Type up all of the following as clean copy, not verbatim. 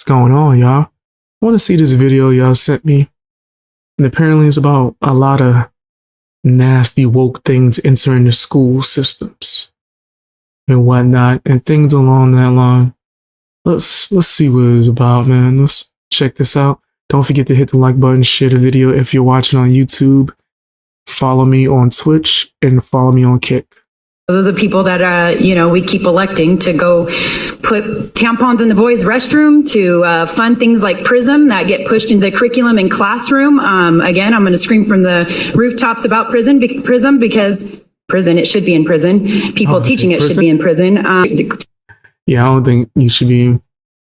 going on, y'all? I want to see this video y'all sent me. And apparently it's about a lot of nasty woke things entering the school systems and whatnot and things along that line. Let's see what it's about, man. Let's check this out. Don't forget to hit the like button, share the video if you're watching on YouTube. Follow me on Twitch and follow me on Kick. Those are the people that, we keep electing to go put tampons in the boys' restroom, to fund things like PRISM that get pushed into the curriculum in classroom. Again, I'm going to scream from the rooftops about PRISM because prison, it should be in prison. People teaching it should be in prison. Yeah, I don't think you should be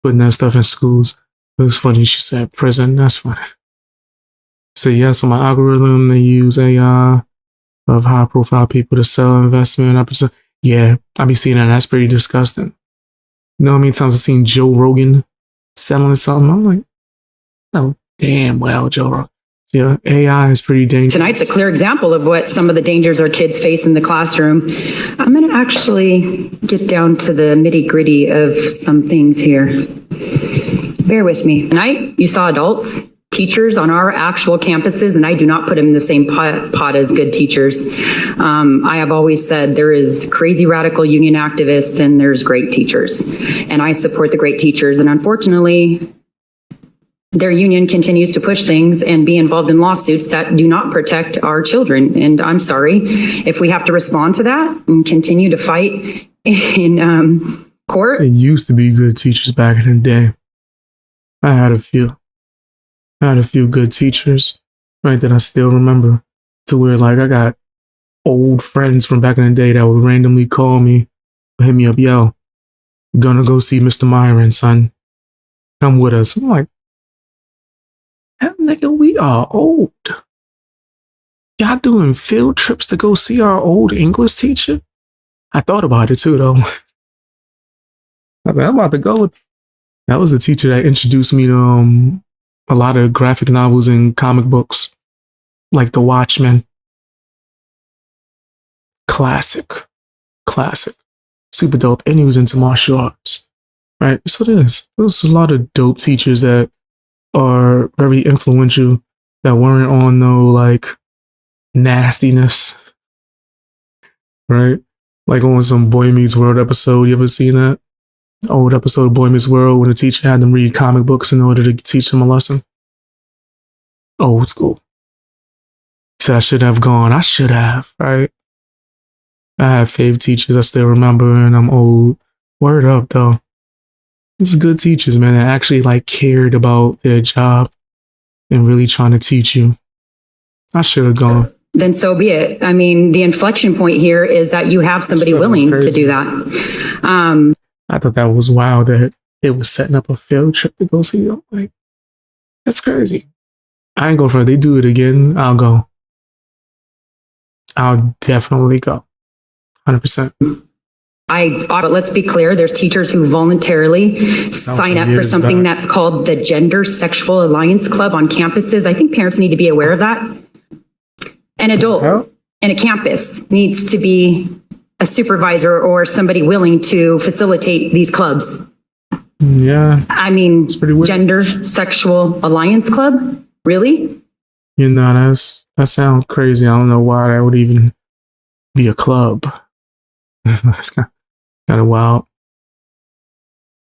putting that stuff in schools. It was funny she said prison. That's funny. So yeah, so my algorithm, they use AI of high profile people to sell investment opportunities. Yeah, I be seeing that. That's pretty disgusting. You know how many times I've seen Joe Rogan selling something? I'm like, oh, damn well, Joe Rogan. Yeah, AI is pretty dangerous. Tonight's a clear example of what some of the dangers our kids face in the classroom. I'm going to actually get down to the nitty-gritty of some things here. Bear with me. Tonight, you saw adults, teachers on our actual campuses, and I do not put them in the same pot as good teachers. I have always said there is crazy radical union activists and there's great teachers. And I support the great teachers. And unfortunately, their union continues to push things and be involved in lawsuits that do not protect our children. And I'm sorry if we have to respond to that and continue to fight in court. It used to be good teachers back in the day. I had a few good teachers, right, that I still remember, to where like I got old friends from back in the day that would randomly call me, hit me up, yo, gonna go see Mr. Myron, son. Come with us. I'm like, hell, nigga, we are old. Y'all doing field trips to go see our old English teacher? I thought about it too, though. I'm about to go with. That was the teacher that introduced me to a lot of graphic novels and comic books, like The Watchmen. Classic. Super dope. And he was into martial arts, right? So there's a lot of dope teachers that are very influential that weren't on no like nastiness, right? Like on some Boy Meets World episode. You ever seen that? Old episode of Boy Meets World when the teacher had them read comic books in order to teach them a lesson. Old school. So I should have gone. I should have, right? I have fave teachers I still remember, and I'm old. Word up, though. These are good teachers, man, that actually like cared about their job and really trying to teach you. I should have gone. Then so be it. I mean, the inflection point here is that you have somebody willing to do that. I thought that was wild that it was setting up a field trip to go see them. Like, that's crazy. I ain't go for it. They do it again, I'll go. I'll definitely go. 100%. But let's be clear, there's teachers who voluntarily sign up for something that's called the Gender Sexual Alliance Club on campuses. I think parents need to be aware of that. An adult in a campus needs to be a supervisor or somebody willing to facilitate these clubs. Yeah. I mean, it's pretty weird. Gender Sexual Alliance Club? Really? You know, that sounds crazy. I don't know why that would even be a club. That's kind of wild.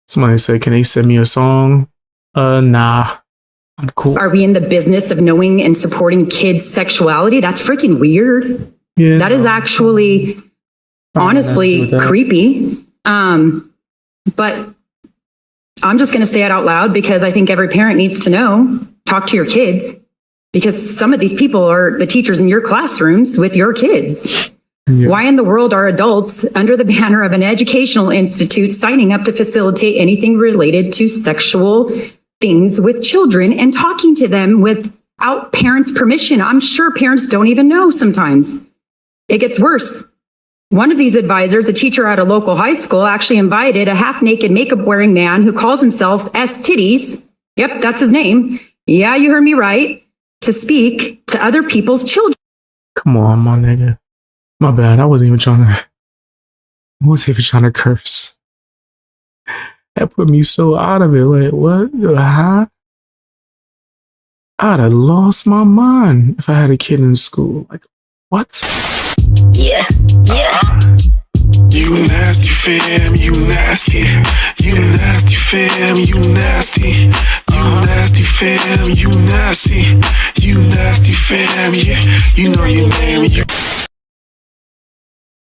Somebody said, can they send me a song? Nah. I'm cool. Are we in the business of knowing and supporting kids' sexuality? That's freaking weird. Yeah. That is actually honestly creepy. But I'm just going to say it out loud because I think every parent needs to know. Talk to your kids, because some of these people are the teachers in your classrooms with your kids. Yeah. Why in the world are adults under the banner of an educational institute signing up to facilitate anything related to sexual things with children and talking to them without parents' permission? I'm sure parents don't even know sometimes. It gets worse. One of these advisors, a teacher at a local high school, actually invited a half-naked makeup-wearing man who calls himself S. Titties. Yep, that's his name. Yeah, you heard me right. To speak to other people's children. Come on, my nigga. My bad. I wasn't even trying to curse. That put me so out of it. Like, what? Huh? I'd have lost my mind if I had a kid in school. Like, what? Yeah. You nasty fam, you nasty. You nasty fam, you nasty. You nasty fam, you nasty. You nasty fam, yeah. You know your name.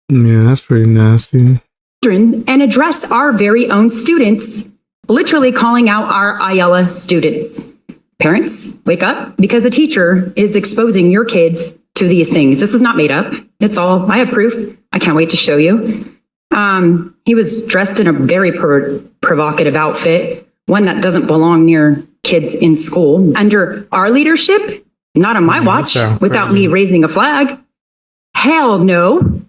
Yeah, that's pretty nasty. And address our very own students, literally calling out our Ayala students. Parents, wake up, because a teacher is exposing your kids to these things. This is not made up. It's all, I have proof. I can't wait to show you. He was dressed in a very provocative outfit, one that doesn't belong near kids in school. Under our leadership, not on my watch, without me raising a flag. Hell no.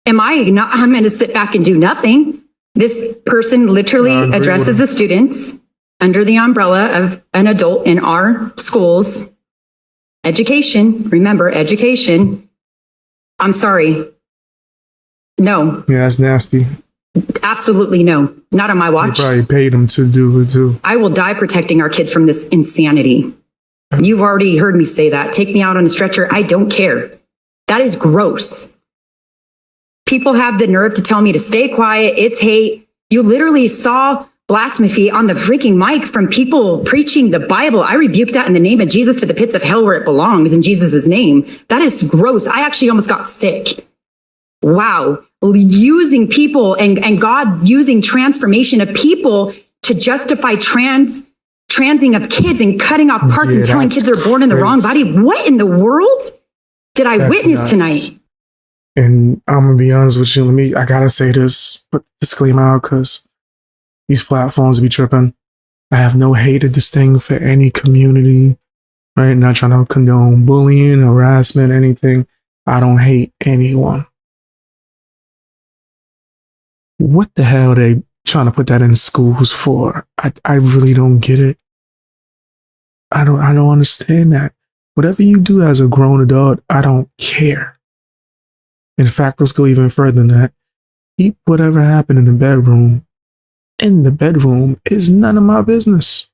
I'm going to sit back and do nothing. This person literally addresses the students under the umbrella of an adult in our schools. Education, remember, education. I'm sorry. No. Yeah, that's nasty. Absolutely no. Not on my watch. You probably paid him to do it too. I will die protecting our kids from this insanity. You've already heard me say that. Take me out on a stretcher. I don't care. That is gross. People have the nerve to tell me to stay quiet. It's hate. You literally saw blasphemy on the freaking mic from people preaching the Bible. I rebuke that in the name of Jesus to the pits of hell where it belongs, in Jesus' name. That is gross. I actually almost got sick. Wow. Using people and God using transformation of people to justify transing of kids and cutting off parts and telling kids they're born in the wrong body. What in the world did I witness tonight? And I'm gonna be honest with you. I gotta say this, put disclaimer out, because these platforms be tripping. I have no hate or disdain for any community, right? Not trying to condone bullying, harassment, anything. I don't hate anyone. What the hell are they trying to put that in schools for? I really don't get it. I don't understand that. Whatever you do as a grown adult, I don't care. In fact, let's go even further than that. Keep whatever happened in the bedroom is none of my business.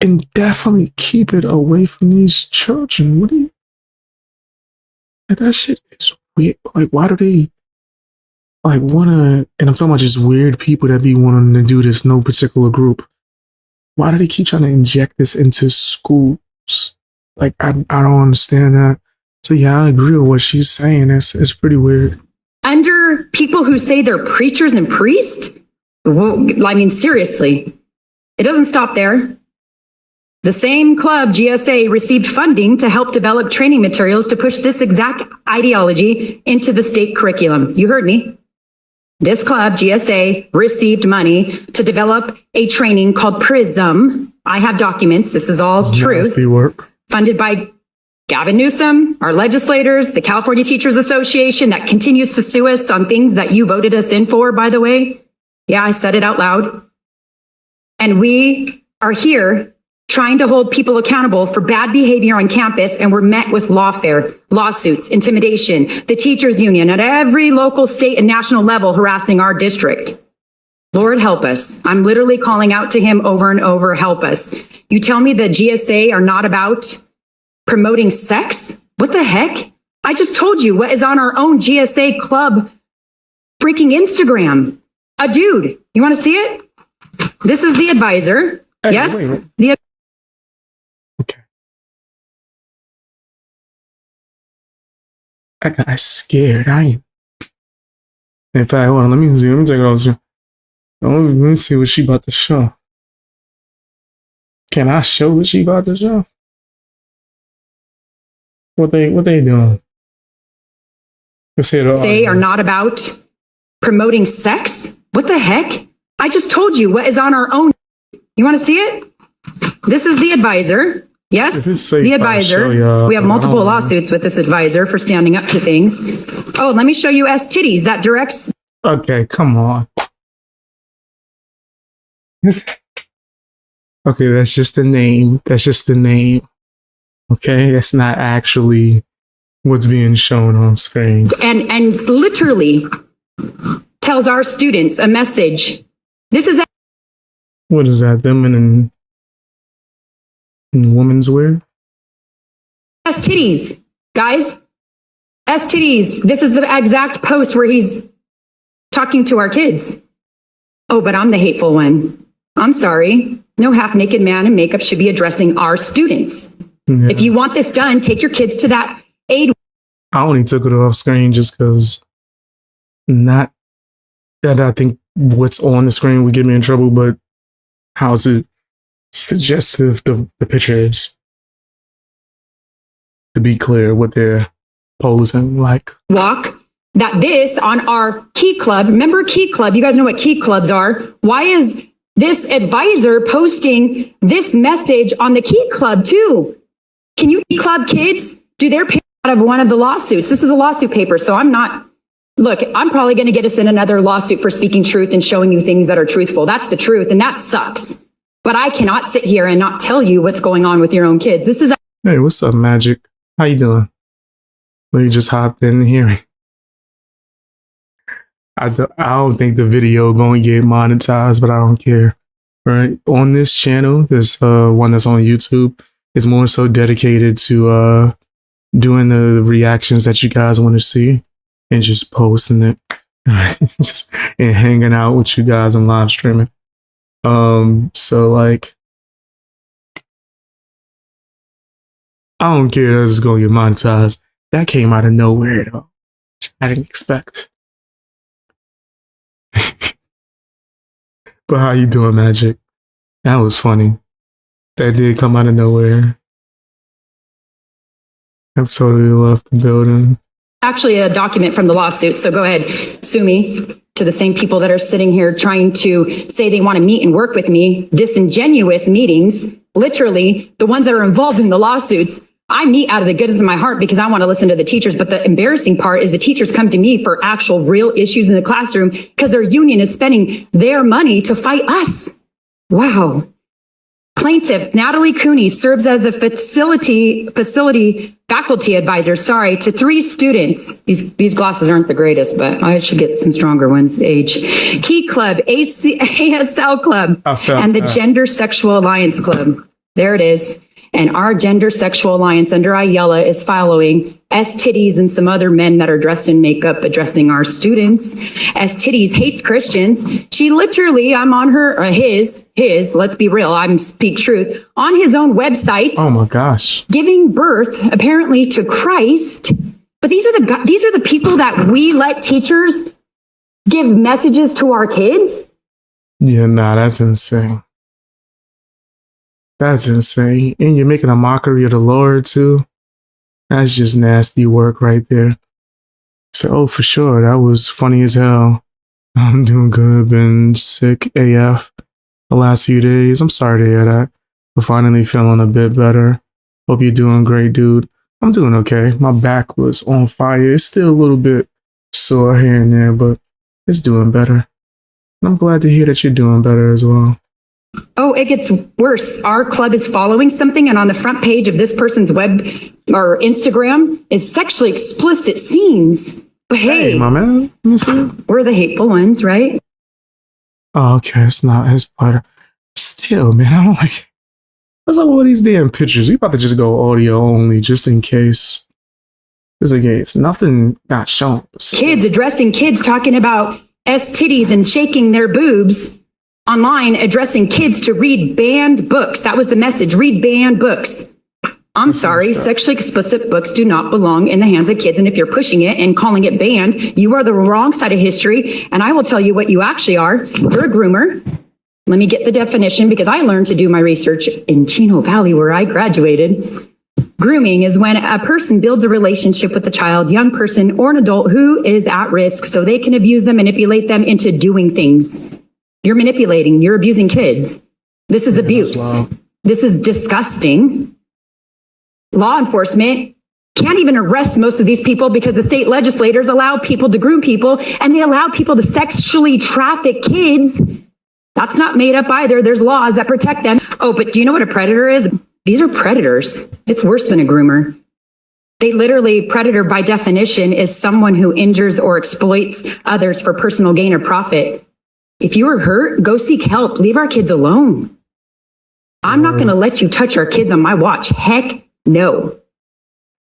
And definitely keep it away from these children. What do you... Like, that shit is weird. Like, why do they want to... And I'm talking about just weird people that be wanting to do this, no particular group. Why do they keep trying to inject this into schools? Like, I don't understand that. So yeah, I agree with what she's saying. It's pretty weird. Under people who say they're preachers and priests? Well, I mean, seriously, it doesn't stop there. The same club, GSA, received funding to help develop training materials to push this exact ideology into the state curriculum. You heard me. This club, GSA, received money to develop a training called PRISM. I have documents. This is all truth. Nasty work. Funded by Gavin Newsom, our legislators, the California Teachers Association that continues to sue us on things that you voted us in for, by the way. Yeah, I said it out loud. And we are here trying to hold people accountable for bad behavior on campus, and we're met with lawfare, lawsuits, intimidation, the teachers union at every local, state, and national level harassing our district. Lord, help us. I'm literally calling out to him over and over, help us. You tell me the GSA are not about promoting sex? What the heck? I just told you what is on our own GSA club freaking Instagram. A dude. You want to see it? This is the advisor. Hey, yes. Okay. I got scared. In fact, hold on. Let me see. Let me take it off. Let me see what she about to show. Can I show what she about to show? What they doing? They are not about promoting sex? What the heck? I just told you what is on our own. You want to see it? This is the advisor. Yes, the advisor. We have multiple lawsuits with this advisor for standing up to things. Oh, let me show you S Titties. That directs. Okay, come on. Okay, that's just the name. That's just the name. Okay, that's not actually what's being shown on screen. And literally tells our students a message. This is What is that? Them in women's wear? STDs, guys. STDs. This is the exact post where he's talking to our kids. Oh, but I'm the hateful one. I'm sorry. No half-naked man in makeup should be addressing our students. Yeah. If you want this done, take your kids to that aid. I only took it off screen just because not that I think what's on the screen would get me in trouble, but how's it suggestive the picture is? To be clear, what they're posing like. Walk that this on our Key Club. Remember Key Club? You guys know what Key Clubs are. Why is this advisor posting this message on the Key Club too? Can you Key Club kids do their parents out of one of the lawsuits? This is a lawsuit paper, so I'm probably going to get us in another lawsuit for speaking truth and showing you things that are truthful. That's the truth, and that sucks. But I cannot sit here and not tell you what's going on with your own kids. This is Hey, what's up, Magic? How you doing? Well, you just hopped in here. I don't think the video going to get monetized, but I don't care. Right? On this channel, this one that's on YouTube is more so dedicated to doing the reactions that you guys want to see and just posting it. Just and hanging out with you guys and live streaming. So like I don't care that it's gonna get monetized. That came out of nowhere though. I didn't expect. But how you doing, Magic? That was funny. That did come out of nowhere. I've totally left the building. actually a document from the lawsuit. So go ahead, sue me to the same people that are sitting here trying to say they want to meet and work with me. Disingenuous meetings, literally the ones that are involved in the lawsuits. I meet out of the goodness of my heart because I want to listen to the teachers. But the embarrassing part is the teachers come to me for actual real issues in the classroom because their union is spending their money to fight us. Wow. Plaintiff Natalie Cooney serves as the facility faculty advisor, to 3 students. These glasses aren't the greatest, but I should get some stronger ones. Age. Key Club, ASL Club, and the Gender Sexual Alliance Club. There it is. And our Gender Sexual Alliance under Ayala is following S-Titties and some other men that are dressed in makeup addressing our students. S-Titties hates Christians. She literally, I'm on her, his, let's be real, I'm speak truth, on his own website. Oh my gosh. Giving birth apparently to Christ. But these are the people that we let teachers give messages to our kids. Yeah, nah, that's insane. That's insane. And you're making a mockery of the Lord too. That's just nasty work right there. So, oh, for sure. That was funny as hell. I'm doing good. Been sick AF the last few days. I'm sorry to hear that. But finally feeling a bit better. Hope you're doing great, dude. I'm doing okay. My back was on fire. It's still a little bit sore here and there, but it's doing better. And I'm glad to hear that you're doing better as well. Oh, it gets worse. Our club is following something, and on the front page of this person's web or Instagram is sexually explicit scenes. But hey, my man, let me see. We're the hateful ones, right? Oh, okay, it's not his part. Still, man, I don't like. What's up with all these damn pictures? We about to just go audio only, just in case. Just in case nothing got shown. Kids addressing kids, talking about S-titties and shaking their boobs. Online, addressing kids to read banned books. That was the message. Read banned books. I'm sorry, sexually explicit books do not belong in the hands of kids. And if you're pushing it and calling it banned, you are the wrong side of history. And I will tell you what you actually are. You're a groomer. Let me get the definition because I learned to do my research in Chino Valley where I graduated. Grooming is when a person builds a relationship with a child, young person, or an adult who is at risk so they can abuse them, manipulate them into doing things. You're manipulating, you're abusing kids. This is abuse. This is disgusting. Law enforcement can't even arrest most of these people because the state legislators allow people to groom people and they allow people to sexually traffic kids. That's not made up either. There's laws that protect them. Oh, but do you know what a predator is? These are predators. It's worse than a groomer. They literally, predator by definition is someone who injures or exploits others for personal gain or profit. If you are hurt, go seek help. Leave our kids alone. I'm not going to let you touch our kids on my watch. Heck no.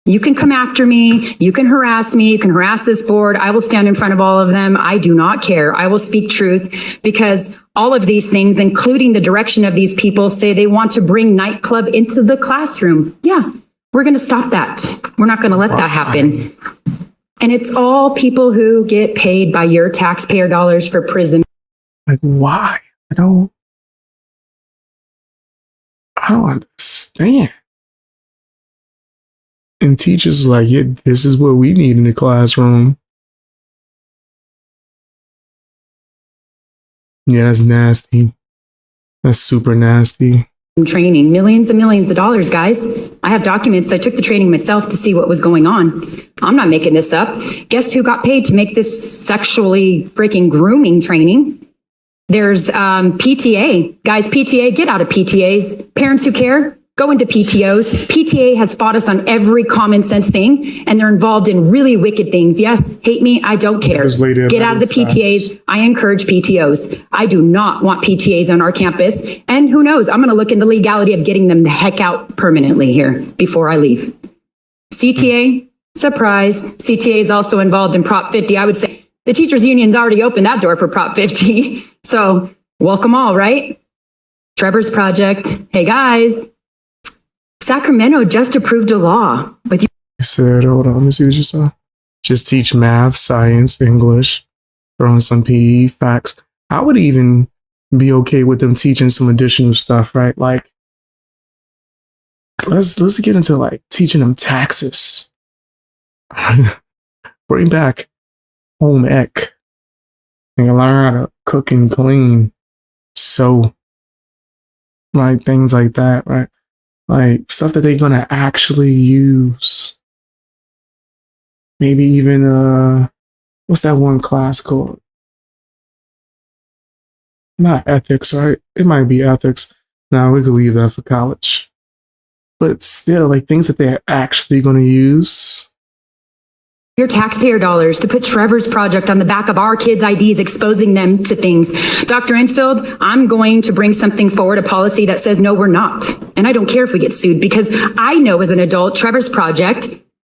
You can come after me. You can harass me. You can harass this board. I will stand in front of all of them. I do not care. I will speak truth because all of these things, including the direction of these people, say they want to bring nightclub into the classroom. Yeah, we're going to stop that. We're not going to let that happen. And it's all people who get paid by your taxpayer dollars for prison. Like, why? I don't understand. And teachers like, yeah, this is what we need in the classroom. Yeah, that's nasty. That's super nasty. Training, millions and millions of dollars, guys. I have documents. I took the training myself to see what was going on. I'm not making this up. Guess who got paid to make this sexually freaking grooming training? There's PTA. Guys, PTA, get out of PTAs. Parents who care, go into PTOs. PTA has fought us on every common sense thing, and they're involved in really wicked things. Yes, hate me, I don't care. Get out of the PTAs. I encourage PTOs. I do not want PTAs on our campus. And who knows, I'm going to look into the legality of getting them the heck out permanently here before I leave. CTA, surprise. CTA is also involved in Prop 50. I would say the teachers union's already opened that door for Prop 50. So welcome all, right? Trevor's Project. Hey guys. Sacramento just approved a law with you. You said, hold on, let me see what you saw. Just teach math, science, English, throw in some PE, facts. I would even be okay with them teaching some additional stuff, right? Like, let's get into like teaching them taxes. Bring back home ec. And learn how to cook and clean. So, like things like that, right? Like stuff that they're gonna actually use. Maybe even what's that one class called? Not ethics, right? It might be ethics. Now we could leave that for college. But still, like things that they're actually gonna use. Your taxpayer dollars to put Trevor's Project on the back of our kids' IDs, exposing them to things. Dr. Enfield, I'm going to bring something forward, a policy that says, no, we're not. And I don't care if we get sued because I know as an adult, Trevor's Project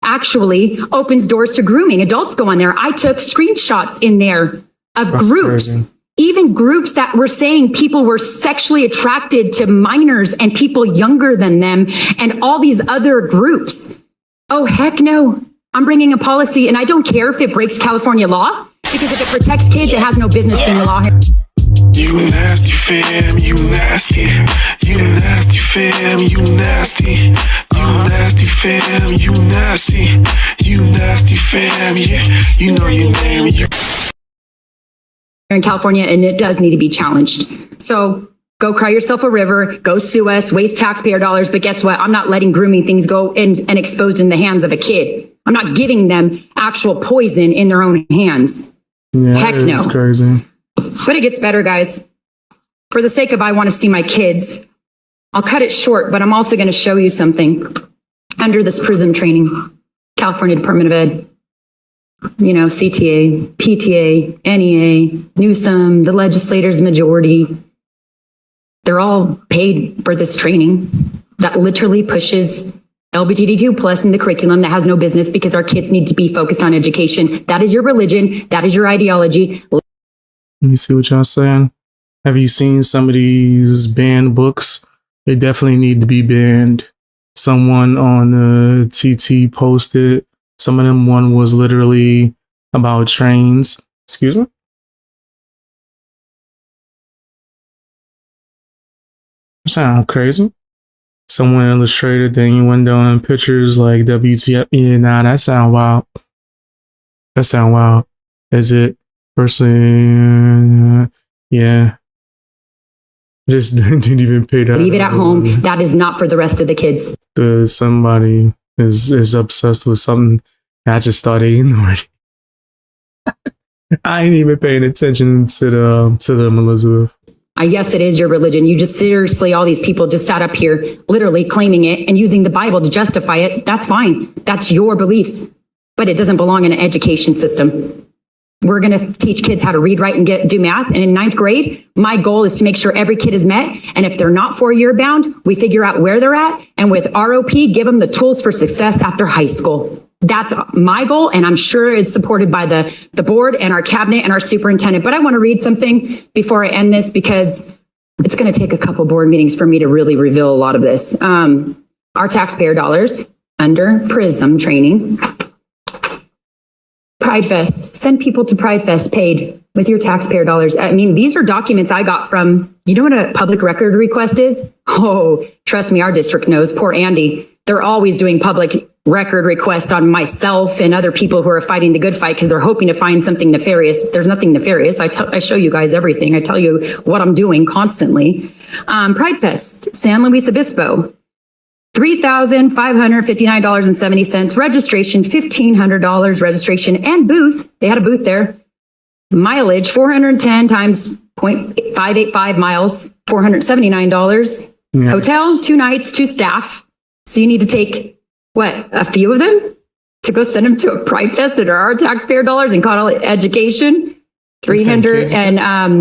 actually opens doors to grooming. Adults go on there. I took screenshots in there of That's groups, crazy. even groups that were saying people were sexually attracted to minors and people younger than them and all these other groups. Oh, heck no. I'm bringing a policy, and I don't care if it breaks California law, because if it protects kids, it has no business being a law here. You nasty fam, you nasty. You nasty fam, you nasty. You nasty fam, you nasty. You nasty fam, yeah. You know your name. You In California, and it does need to be challenged. So go cry yourself a river, go sue us, waste taxpayer dollars. But guess what? I'm not letting grooming things go and exposed in the hands of a kid. I'm not giving them actual poison in their own hands. Yeah, Heck no. it's crazy. But it gets better, guys. For the sake of I want to see my kids, I'll cut it short, but I'm also going to show you something under this PRISM training, California Department of Ed. You know, CTA, PTA, NEA, Newsom, the legislators' majority. They're all paid for this training that literally pushes LGBTQ plus in the curriculum that has no business because our kids need to be focused on education. That is your religion. That is your ideology. Let me see what y'all saying. Have you seen some of these banned books? They definitely need to be banned. Someone on the TT posted, some of them, one was literally about trains. Excuse me? Sound crazy? Someone illustrated thing went down pictures like WTF. Yeah, nah, that sound wild. That sound wild. Is it person? Yeah. Just didn't even pay that. Leave it at home. That is not for the rest of the kids. Somebody is obsessed with something. I just started ignoring. I ain't even paying attention to them, Elizabeth. Yes, it is your religion. You just seriously, all these people just sat up here literally claiming it and using the Bible to justify it. That's fine. That's your beliefs, but it doesn't belong in an education system. We're going to teach kids how to read, write, and do math. And in 9th grade, my goal is to make sure every kid is met. And if they're not 4-year bound, we figure out where they're at. And with ROP, give them the tools for success after high school. That's my goal, and I'm sure it's supported by the board and our cabinet and our superintendent. But I want to read something before I end this because it's going to take a couple board meetings for me to really reveal a lot of this. Our taxpayer dollars under PRISM training. Pride Fest, send people to Pride Fest paid with your taxpayer dollars. I mean, these are documents I got from, you know what a public record request is? Oh, trust me, our district knows. Poor Andy. They're always doing public record requests on myself and other people who are fighting the good fight because they're hoping to find something nefarious. There's nothing nefarious. I show you guys everything. I tell you what I'm doing constantly. Pride Fest, San Luis Obispo, $3,559.70. Registration, $1,500. Registration and booth. They had a booth there. Mileage, 410 times 0.585 miles, $479. Yes. Hotel, 2 nights, 2 staff. So you need to take, what, a few of them to go send them to a Pride Fest that are our taxpayer dollars and call it education. 300 and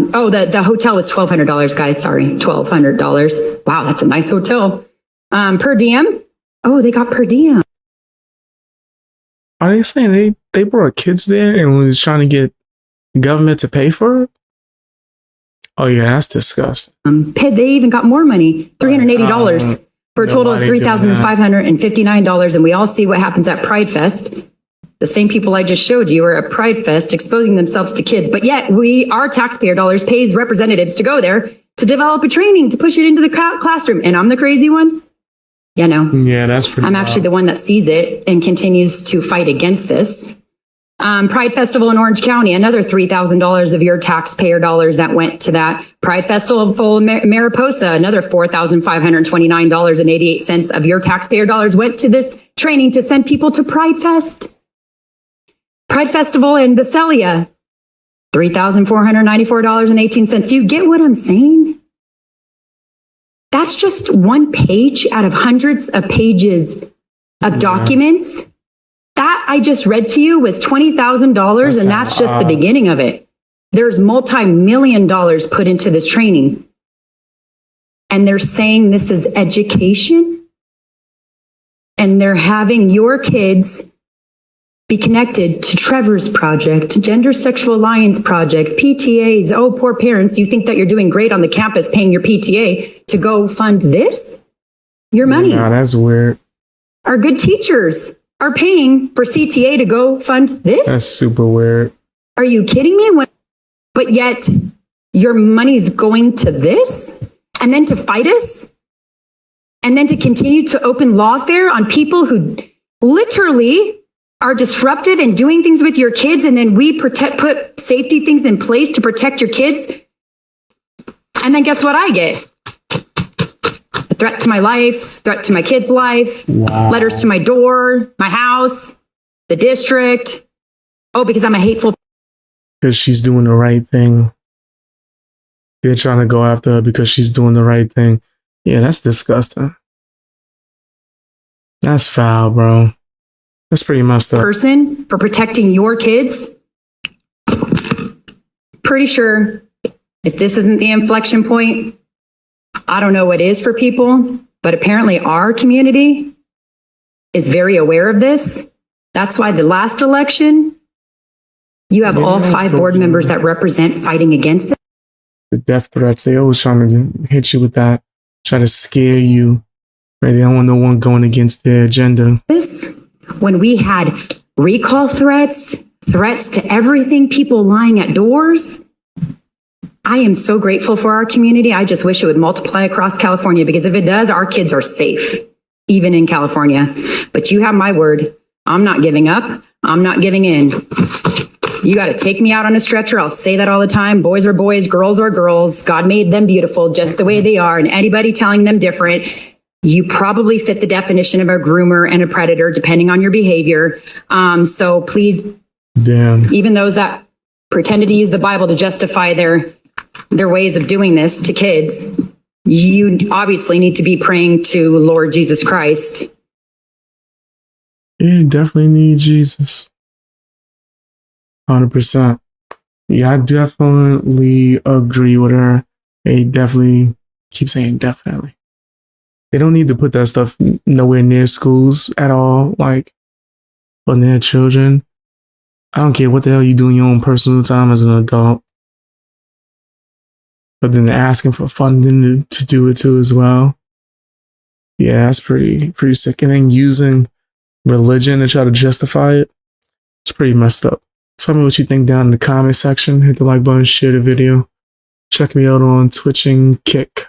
the hotel was $1,200, guys. Sorry, $1,200. Wow, that's a nice hotel. Per diem. Oh, they got per diem. Are they saying they brought kids there and was trying to get government to pay for it? Oh yeah, that's disgusting. They even got more money, $380 for a total of $3,559. And we all see what happens at Pride Fest. The same people I just showed you are at Pride Fest exposing themselves to kids. But yet our taxpayer dollars pays representatives to go there to develop a training, to push it into the classroom. And I'm the crazy one. Yeah, no. Yeah, that's pretty I'm actually the one that sees it and continues to fight against this. Pride Festival in Orange County, another $3,000 of your taxpayer dollars that went to that. Pride Festival in Mariposa, another $4,529.88 of your taxpayer dollars went to this training to send people to Pride Fest. Pride Festival in Visalia, $3,494.18. Do you get what I'm saying? That's just one page out of hundreds of pages of documents. That I just read to you was $20,000, and that's just the beginning of it. There's multi-million dollars put into this training. And they're saying this is education. And they're having your kids be connected to Trevor's Project, Gender Sexual Alliance Project, PTAs. Oh, poor parents, you think that you're doing great on the campus paying your PTA to go fund this? Your money. Yeah, that's weird. Our good teachers are paying for CTA to go fund this? That's super weird. Are you kidding me? But yet your money's going to this? And then to fight us? And then to continue to open lawfare on people who literally are disruptive and doing things with your kids, and then we put safety things in place to protect your kids. And then guess what I get? A threat to my life, threat to my kid's life, letters to my door, my house, the district. Oh, because I'm a hateful. Because she's doing the right thing. They're trying to go after her because she's doing the right thing. Yeah, that's disgusting. That's foul, bro. That's pretty messed up. Person for protecting your kids. Pretty sure if this isn't the inflection point, I don't know what is for people, but apparently our community is very aware of this. That's why the last election, you have all 5 board members that represent fighting against it. The death threats, they always trying to hit you with that, try to scare you. Right? They don't want no one going against their agenda. When we had recall threats to everything, people lying at doors. I am so grateful for our community. I just wish it would multiply across California, because if it does, our kids are safe, even in California. But you have my word. I'm not giving up. I'm not giving in. You got to take me out on a stretcher. I'll say that all the time. Boys are boys, girls are girls. God made them beautiful just the way they are. And anybody telling them different, you probably fit the definition of a groomer and a predator, depending on your behavior. So please, Damn. even those that pretended to use the Bible to justify their their ways of doing this to kids, you obviously need to be praying to Lord Jesus Christ. Yeah, you definitely need Jesus. 100%. Yeah, I definitely agree with her. They definitely keep saying definitely. They don't need to put that stuff nowhere near schools at all, like for their children. I don't care what the hell you do in your own personal time as an adult. But then they're asking for funding to do it too as well. Yeah, that's pretty sick. And then using religion to try to justify it, it's pretty messed up. Tell me what you think down in the comment section. Hit the like button, share the video. Check me out on Twitch and Kick.